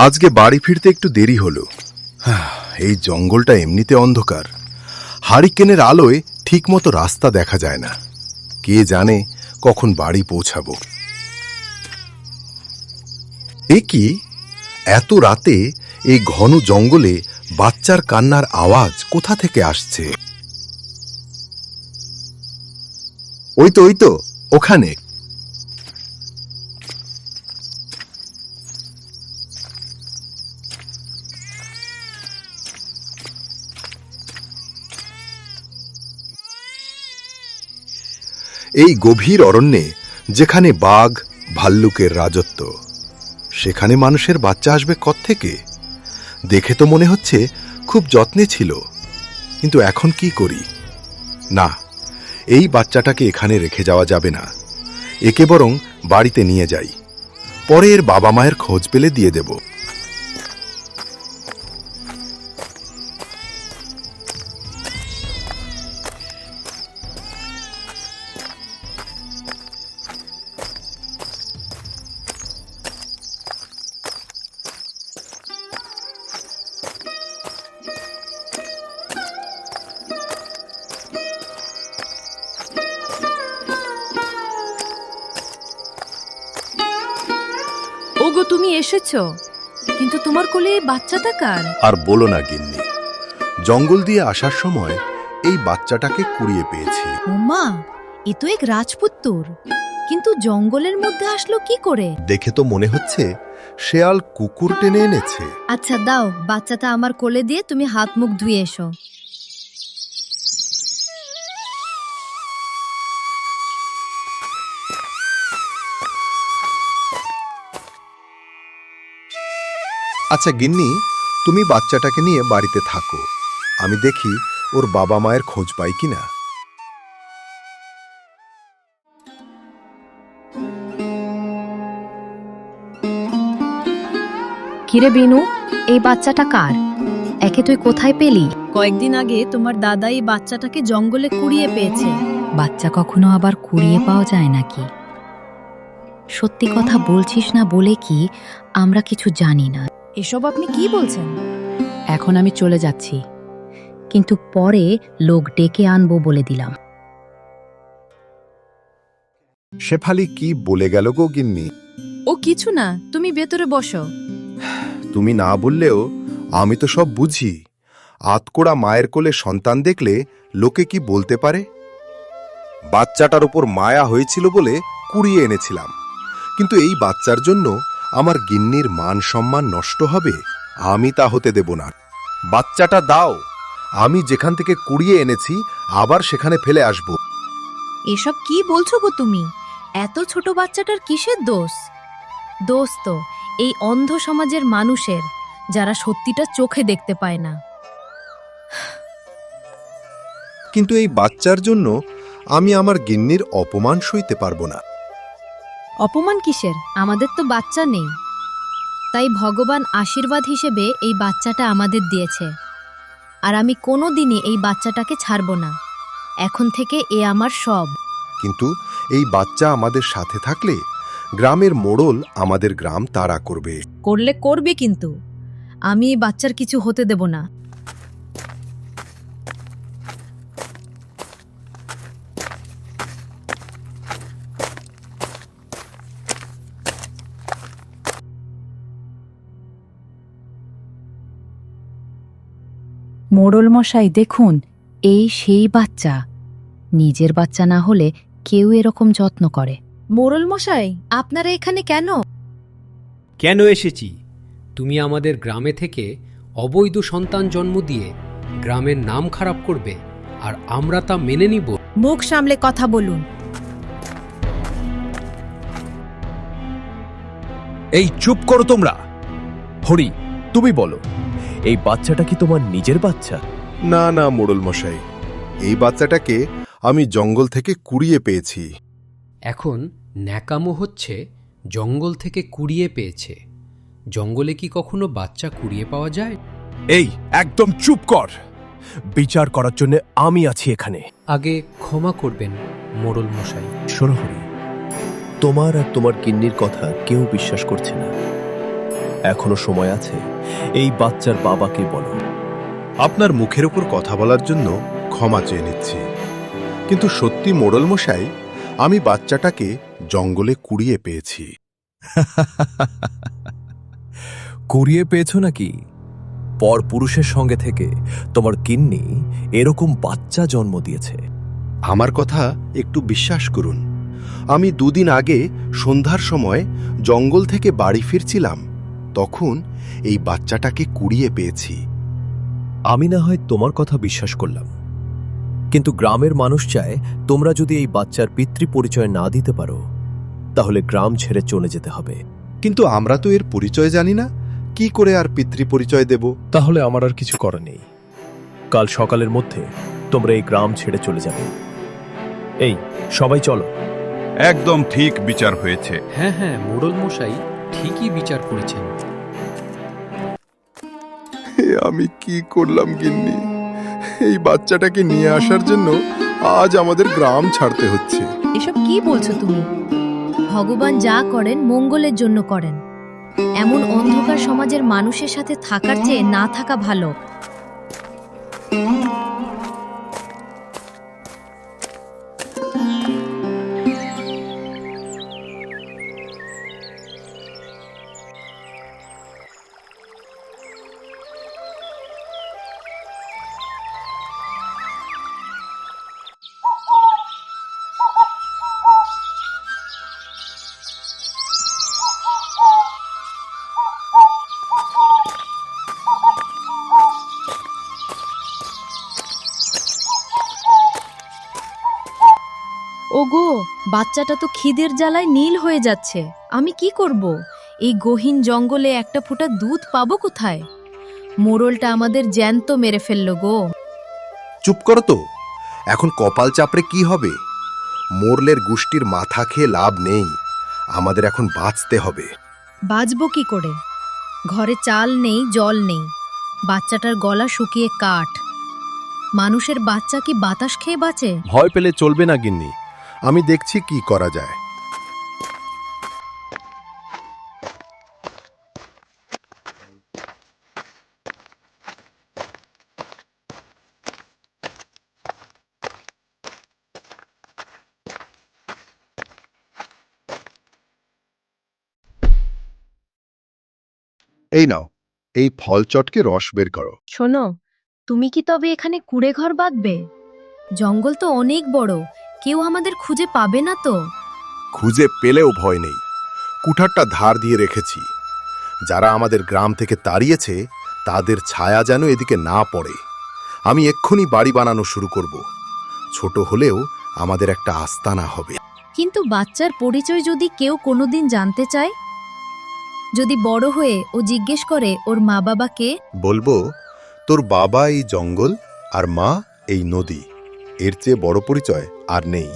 আজকে বাড়ি ফিরতে একটু দেরি হলো। এই জঙ্গলটা এমনিতে অন্ধকার, হারিকেনের আলোয় ঠিকমতো রাস্তা দেখা যায় না। কে জানে কখন বাড়ি পৌঁছাবো। এ কি, এত রাতে এই ঘন জঙ্গলে বাচ্চার কান্নার আওয়াজ কোথা থেকে আসছে? ওই তো ওখানে। এই গভীর অরণ্যে যেখানে বাঘ ভাল্লুকের রাজত্ব, সেখানে মানুষের বাচ্চা আসবে কোত্থেকে? দেখে তো মনে হচ্ছে খুব যত্নে ছিল, কিন্তু এখন কি করি? না, এই বাচ্চাটাকে এখানে রেখে যাওয়া যাবে না। একে বরং বাড়িতে নিয়ে যাই, পরে এর বাবা মায়ের খোঁজ পেলে দিয়ে দেব। ওগো, তুমি এসেছো, কিন্তু তোমার কোলে এই বাচ্চাটা কার? আর বলো না গিন্নি, জঙ্গল দিয়ে আসার সময় এই বাচ্চাটাকে কুড়িয়ে পেয়েছি। ওমা, এ তো এক রাজপুত্তর, কিন্তু জঙ্গলের মধ্যে আসলো কি করে? দেখে তো মনে হচ্ছে শেয়াল কুকুর টেনে এনেছে। আচ্ছা দাও, বাচ্চাটা আমার কোলে দিয়ে তুমি হাত মুখ ধুয়ে এসো। আচ্ছা গিন্নি, তুমি বাচ্চাটাকে নিয়ে বাড়িতে থাকো, আমি দেখি ওর বাবা মায়ের খোঁজ পাই কিনা। কিরে বিনু, এই বাচ্চাটা কার? একে তুই কোথায় পেলি? কয়েকদিন আগে তোমার দাদা এই বাচ্চাটাকে জঙ্গলে কুড়িয়ে পেয়েছে। বাচ্চা কখনো আবার কুড়িয়ে পাওয়া যায় নাকি? সত্যি কথা বলছিস না বলে কি আমরা কিছু জানি না? এসব আপনি কি বলছেন? এখন আমি চলে যাচ্ছি, কিন্তু পরে লোক ডেকে আনবো বলে দিলাম। শেফালি কি বলে গেল গো গিন্নি? ও কিছু না, তুমি ভেতরে বসো। তুমি না বললেও আমি তো সব বুঝি। আতকোড়া মায়ের কোলে সন্তান দেখলে লোকে কি বলতে পারে? বাচ্চাটার উপর মায়া হয়েছিল বলে কুড়িয়ে এনেছিলাম, কিন্তু এই বাচ্চার জন্য আমার গিন্নির মান সম্মান নষ্ট হবে? আমি তা হতে দেব না। বাচ্চাটা দাও, আমি যেখান থেকে কুড়িয়ে এনেছি আবার সেখানে ফেলে আসব। এসব কি বলছো গো তুমি? এত ছোট বাচ্চাটার কিসের দোষ? দোষ তো এই অন্ধ সমাজের মানুষের, যারা সত্যিটা চোখে দেখতে পায় না। কিন্তু এই বাচ্চার জন্য আমি আমার গিন্নির অপমান সইতে পারবো না। অপমান কিসের? আমাদের তো বাচ্চা নেই, তাই ভগবান আশীর্বাদ হিসেবে এই বাচ্চাটা আমাদের দিয়েছে। আর আমি কোনো দিনই এই বাচ্চাটাকে ছাড়ব না। এখন থেকে এ আমার সব। কিন্তু এই বাচ্চা আমাদের সাথে থাকলে গ্রামের মোড়ল আমাদের গ্রাম তাড়া করবে। করলে করবে, কিন্তু আমি এই বাচ্চার কিছু হতে দেব না। মোড়ল মশাই দেখুন, এই সেই বাচ্চা। নিজের বাচ্চা না হলে কেউ এরকম যত্ন করে? মোড়ল মশাই, আপনারা এখানে কেন? কেন এসেছি? তুমি আমাদের গ্রামে থেকে অবৈধ সন্তান জন্ম দিয়ে গ্রামের নাম খারাপ করবে, আর আমরা তা মেনে নিব? মুখ সামলে কথা বলুন। এই চুপ করো তোমরা। হরি, তুমি বলো, এই বাচ্চাটা কি তোমার নিজের বাচ্চা? না না মোড়ল মশাই, এই বাচ্চাটাকে আমি জঙ্গল থেকে কুড়িয়ে পেয়েছি। এখন ন্যাকামো হচ্ছে জঙ্গল থেকে কুড়িয়ে পেয়েছে। জঙ্গলে কি কখনো বাচ্চা কুড়িয়ে পাওয়া যায়? এই একদম চুপ কর। বিচার করার জন্য আমি আছি এখানে। আগে ক্ষমা করবেন মোড়ল মশাই। শোনো হরি, তোমার আর তোমার গিন্নির কথা কেউ বিশ্বাস করছে না। এখনো সময় আছে। এই বাচ্চার বাবাকে বলো। আপনার মুখের ওপর কথা বলার জন্য ক্ষমা চেয়ে নিচ্ছি, কিন্তু সত্যি মোড়ল মশাই, আমি বাচ্চাটাকে জঙ্গলে কুড়িয়ে পেয়েছি। কুড়িয়ে পেয়েছ নাকি? পর পুরুষের সঙ্গে থেকে তোমার গিন্নি এরকম বাচ্চা জন্ম দিয়েছে। আমার কথা একটু বিশ্বাস করুন। আমি 2 দিন আগে সন্ধ্যার সময় জঙ্গল থেকে বাড়ি ফিরছিলাম, তখন এই বাচ্চাটাকে কুড়িয়ে পেয়েছি। আমি না হয় তোমার কথা বিশ্বাস করলাম, কিন্তু গ্রামের মানুষ চায় তোমরা যদি এই বাচ্চার পিতৃ পরিচয় না দিতে পারো তাহলে গ্রাম ছেড়ে চলে যেতে হবে। কিন্তু আমরা তো এর পরিচয় জানি না, কি করে আর পিতৃ পরিচয় দেব? তাহলে আমার আর কিছু করার নেই। কাল সকালের মধ্যে তোমরা এই গ্রাম ছেড়ে চলে যাবে। এই সবাই চলো। একদম ঠিক বিচার হয়েছে। হ্যাঁ হ্যাঁ, মোড়ল মশাই ঠিকই বিচার করেছেন। আমি কি করলাম গিন্নি? এই বাচ্চাটাকে নিয়ে আসার জন্য আজ আমাদের গ্রাম ছাড়তে হচ্ছে। এসব কি বলছো তুমি? ভগবান যা করেন মঙ্গলের জন্য করেন। এমন অন্ধকার সমাজের মানুষের সাথে থাকার চেয়ে না থাকা ভালো। ওগো, বাচ্চাটা তো খিদের জ্বালায় নীল হয়ে যাচ্ছে। আমি কি করব? এই গহীন জঙ্গলে একটা ফোঁটা দুধ পাবো কোথায়? মোড়লটা আমাদের জ্যান্ত মেরে ফেললো গো। চুপ করো তো, এখন কপাল চাপড়ে কি হবে? মোরলের গোষ্ঠীর মাথা খেয়ে লাভ নেই, আমাদের এখন বাঁচতে হবে। বাঁচবো কি করে? ঘরে চাল নেই, জল নেই, বাচ্চাটার গলা শুকিয়ে কাঠ। মানুষের বাচ্চা কি বাতাস খেয়ে বাঁচে? ভয় পেলে চলবে না গিন্নি, আমি দেখছি কি করা যায়। এই নাও, এই ফল চটকে রস বের করো। শোনো, তুমি কি তবে এখানে কুড়ে ঘর বাঁধবে? জঙ্গল তো অনেক বড়, কেউ আমাদের খুঁজে পাবে না তো? খুঁজে পেলেও ভয় নেই, কুঠারটা ধার দিয়ে রেখেছি। যারা আমাদের গ্রাম থেকে তাড়িয়েছে তাদের ছায়া যেন এদিকে না পড়ে। আমি এক্ষুনি বাড়ি বানানো শুরু করব। ছোট হলেও আমাদের একটা আস্তানা হবে। কিন্তু বাচ্চার পরিচয় যদি কেউ কোনোদিন জানতে চায়, যদি বড় হয়ে ও জিজ্ঞেস করে ওর মা বাবাকে, বলবো তোর বাবা এই জঙ্গল আর মা এই নদী, এর চেয়ে বড় পরিচয় আর নেই।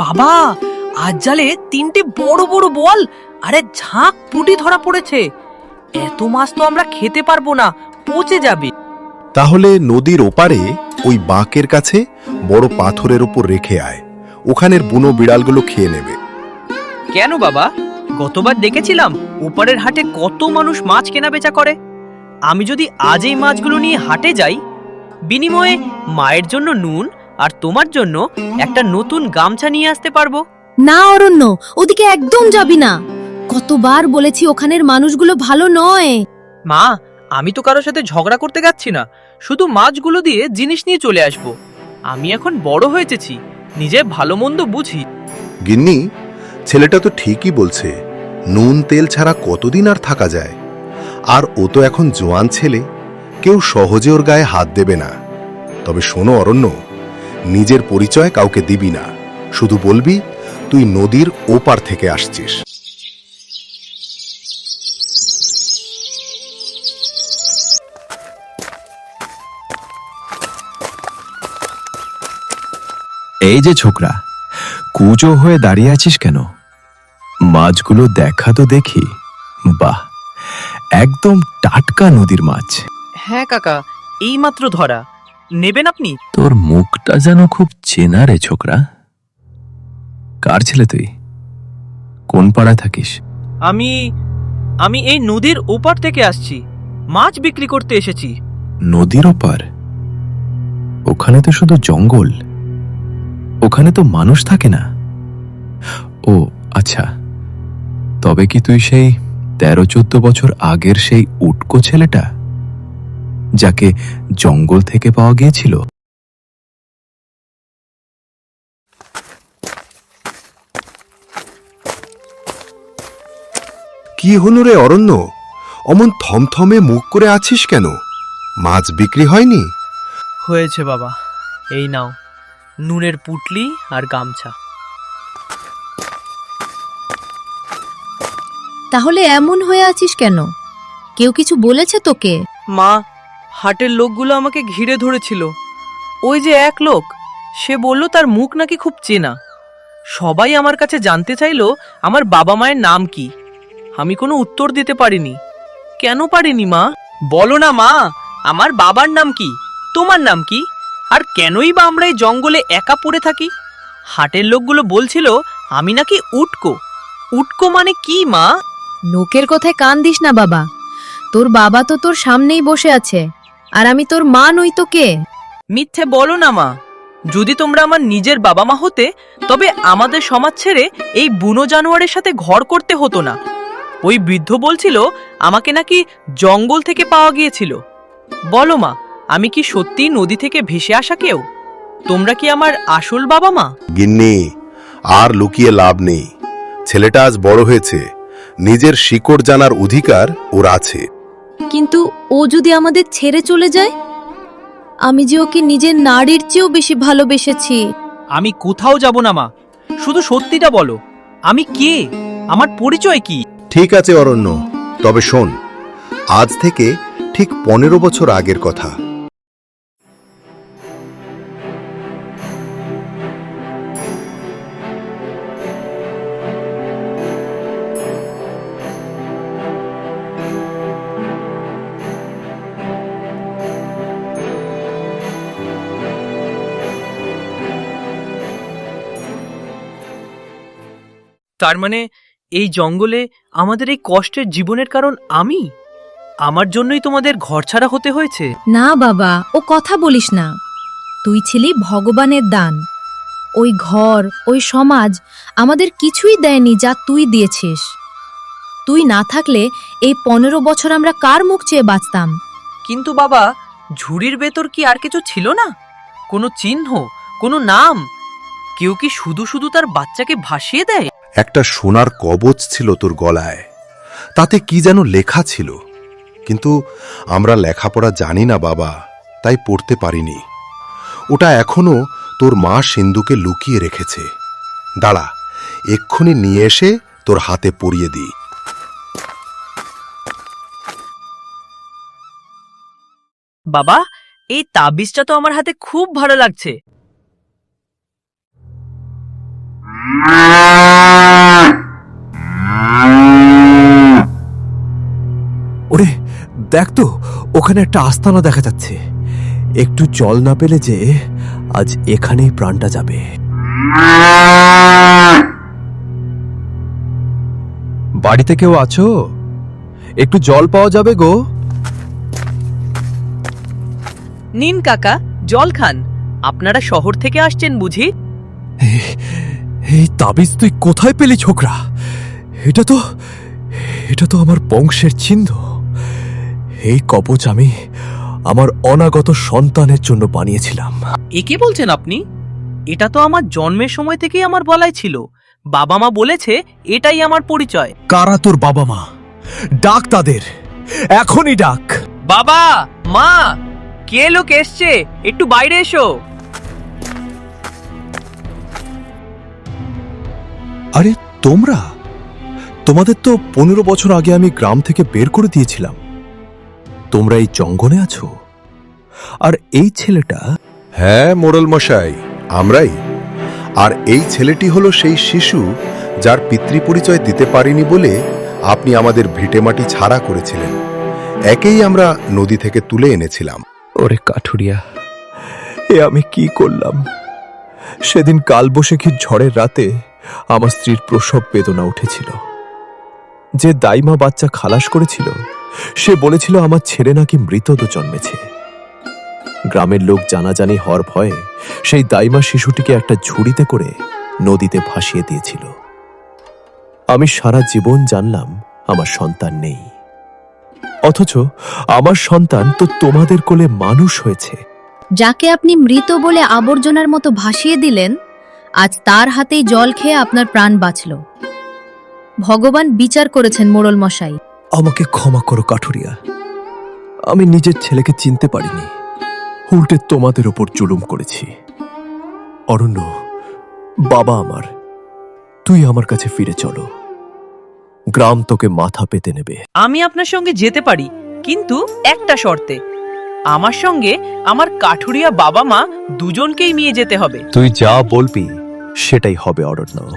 বাবা, আজ জালে 3টে বড় বড় বল, আরে ঝাঁক পুঁটি ধরা পড়েছে। এত মাছ তো আমরা খেতে পারবো না, পচে যাবে। তাহলে নদীর ওপারে ওই বাঁকের কাছে বড় পাথরের উপর রেখে আয়, ওখানের বুনো বিড়ালগুলো খেয়ে নেবে। কেন বাবা? গতবার দেখেছিলাম ওপারের হাটে কত মানুষ মাছ কেনা বেচা করে। আমি যদি আজ এই মাছগুলো নিয়ে হাটে যাই, বিনিময়ে মায়ের জন্য নুন আর তোমার জন্য একটা নতুন গামছা নিয়ে আসতে পারবো। না অরণ্য, ওদিকে একদম যাবি না। কতবার বলেছি ওখানের মানুষগুলো ভালো নয়। মা, আমি তো কারোর সাথে ঝগড়া করতে যাচ্ছি না, শুধু মাছগুলো দিয়ে জিনিস নিয়ে চলে আসবো। আমি এখন বড় হয়েছি, নিজে ভালো মন্দ বুঝি। গিন্নি, ছেলেটা তো ঠিকই বলছে, নুন তেল ছাড়া কতদিন আর থাকা যায়। আর ও তো এখন জোয়ান ছেলে, কেউ সহজে ওর গায়ে হাত দেবে না। তবে শোনো অরণ্য, নিজের পরিচয় কাউকে দিবি না, শুধু বলবি তুই নদীর ওপার থেকে আসছিস। এই যে ছোকরা, কুচো হয়ে দাঁড়িয়ে আছিস কেন? মাছগুলো দেখা তো দেখি। বাহ, একদম টাটকা নদীর মাছ। হ্যাঁ কাকা, এইমাত্র ধরা। নেবেন আপনি? তোর মুখটা যেন খুব চেনা রে ছোকরা। কার ছেলে তুই? কোন পাড়ায় থাকিস? আমি আমি এই নদীর ওপার থেকে আসছি, মাছ বিক্রি করতে এসেছি। নদীর ওপার? ওখানে তো শুধু জঙ্গল, ওখানে তো মানুষ থাকে না। ও আচ্ছা, তবে কি তুই সেই 13-14 বছর আগের সেই উটকো ছেলেটা, যাকে জঙ্গল থেকে পাওয়া গিয়েছিল? কি হলো রে অরণ্য, অমন থমথমে মুখ করে আছিস কেন? মাছ বিক্রি হয়নি? হয়েছে বাবা, এই নাও নুনের পুটলি আর গামছা। তাহলে এমন হয়ে আছিস কেন? কেউ কিছু বলেছে তোকে? মা, হাটের লোকগুলো আমাকে ঘিরে ধরেছিল। ওই যে এক লোক, সে বলল তার মুখ নাকি খুব চেনা। সবাই আমার কাছে জানতে চাইলো আমার বাবা মায়ের নাম কি। আমি কোনো উত্তর দিতে পারিনি। কেন পারিনি মা? বলো না মা, আমার বাবার নাম কি, তোমার নাম কি, আর কেনই বা আমরা এই জঙ্গলে একা পড়ে থাকি? হাটের লোকগুলো বলছিল আমি নাকি উটকো। উটকো মানে কি মা? লোকের কথায় কান দিস না বাবা। তোর বাবা তো তোর সামনেই বসে আছে, আর আমি তোর মা নই তো কে? মিথ্যে বলো না মা। যদি তোমরা আমার নিজের বাবা মা হতে, তবে আমাদের সমাজ ছেড়ে এই বুনো জানোয়ারের সাথে ঘর করতে হতো না। ওই বৃদ্ধ বলছিল আমাকে নাকি জঙ্গল থেকে পাওয়া গিয়েছিল। বলো মা, আমি কি সত্যি নদী থেকে ভেসে আসা কেউ? তোমরা কি আমার আসল বাবা মা? গিন্নি, আর লুকিয়ে লাভ নেই। ছেলেটা আজ বড় হয়েছে, নিজের শিকড় জানার অধিকার ওর আছে। কিন্তু ও যদি আমাদের ছেড়ে চলে যায়? আমি যে ওকে নিজের নারীর চেয়েও বেশি ভালোবেসেছি। আমি কোথাও যাব না মা, শুধু সত্যিটা বলো। আমি কে? আমার পরিচয় কি? ঠিক আছে অরণ্য, তবে শোন, আজ থেকে ঠিক 15 বছর আগের কথা। তার মানে এই জঙ্গলে আমাদের এই কষ্টের জীবনের কারণ আমি? আমার জন্যই তোমাদের ঘরছাড়া হতে হয়েছে? না বাবা, ও কথা বলিস না। তুই ছিলি ভগবানের দান। ওই ঘর, ওই সমাজ আমাদের কিছুই দেয়নি যা তুই দিয়েছিস। তুই না থাকলে এই 15 বছর আমরা কার মুখ চেয়ে বাঁচতাম? কিন্তু বাবা, ঝুড়ির ভেতর কি আর কিছু ছিল না? কোনো চিহ্ন, কোনো নাম? কেউ কি শুধু শুধু তার বাচ্চাকে ভাসিয়ে দেয়? একটা সোনার কবচ ছিল তোর গলায়, তাতে কি যেন লেখা ছিল, কিন্তু আমরা লেখাপড়া জানি না বাবা, তাই পড়তে পারিনি। ওটা এখনো তোর মা সিন্ধুকে লুকিয়ে রেখেছে। দাঁড়া, এক্ষুনি নিয়ে এসে তোর হাতে পরিয়ে দিই। বাবা, এই তাবিজটা তো আমার হাতে খুব ভালো লাগছে। ওরে দেখ তো, ওখানে একটা আস্তানা দেখা যাচ্ছে। একটু জল না পেলে যে আজ এখানেই প্রাণটা যাবে। বাড়িতে কেউ আছো? একটু জল পাওয়া যাবে গো? নিন কাকা, জল খান। আপনারা শহর থেকে আসছেন বুঝি? এই তাবিজ তুই কোথায় পেলি ছোকরা? এটা তো আমার বংশের চিহ্ন। এই কবচ আমি আমার অনাগত সন্তানের জন্য বানিয়েছিলাম। একে বলছেন আপনি? এটা তো আমার জন্মের সময় থেকেই আমার বলাই ছিল। বাবা মা বলেছে এটাই আমার পরিচয়। কারা তোর বাবা মা? ডাক তাদের, এখনই ডাক। বাবা, মা, কে লোক এসছে? একটু বাইরে এসো। আরে তোমরা, তোমাদের তো 15 বছর আগে আমি গ্রাম থেকে বের করে দিয়েছিলাম। তোমরা এই জঙ্গলে আছো? আর এই ছেলেটা? হ্যাঁ মোড়ল মশাই, আমরাই। আর এই ছেলেটি হলো সেই শিশু যার পিতৃপরিচয় দিতে পারিনি বলে আপনি আমাদের ভিটেমাটি ছাড়া করেছিলেন। একেই আমরা নদী থেকে তুলে এনেছিলাম। ওরে কাঠুরিয়া, এ আমি কি করলাম? সেদিন কালবৈশাখীর ঝড়ের রাতে আমার স্ত্রীর প্রসব বেদনা উঠেছিল। যে দাইমা বাচ্চা খালাস করেছিল সে বলেছিল আমার ছেলে নাকি মৃতদ জন্মেছে। গ্রামের লোক জানাজানি হওয়ার ভয়ে সেই দাইমা শিশুটিকে একটা ঝুড়িতে করে নদীতে ভাসিয়ে দিয়েছিল। আমি সারা জীবন জানলাম আমার সন্তান নেই, অথচ আমার সন্তান তো তোমাদের কোলে মানুষ হয়েছে। যাকে আপনি মৃত বলে আবর্জনার মতো ভাসিয়ে দিলেন, আজ তার হাতেই জল খেয়ে আপনার প্রাণ বাঁচল। ভগবান বিচার করেছেন মোড়ল মশাই। আমাকে ক্ষমা করো কাঠুরিয়া, আমি নিজের ছেলেকে চিনতে পারিনি, উল্টে তোমাদের ওপর জুলুম করেছি। অরণ্য, বাবা আমার, তুই আমার কাছে ফিরে চলো, গ্রাম তোকে মাথা পেতে নেবে। আমি আপনার সঙ্গে যেতে পারি, কিন্তু একটা শর্তে। আমার সঙ্গে আমার কাঠুরিয়া বাবা মা দুজনকেই নিয়ে যেতে হবে। তুই যা বলবি সেটাই হবে অরণ্য।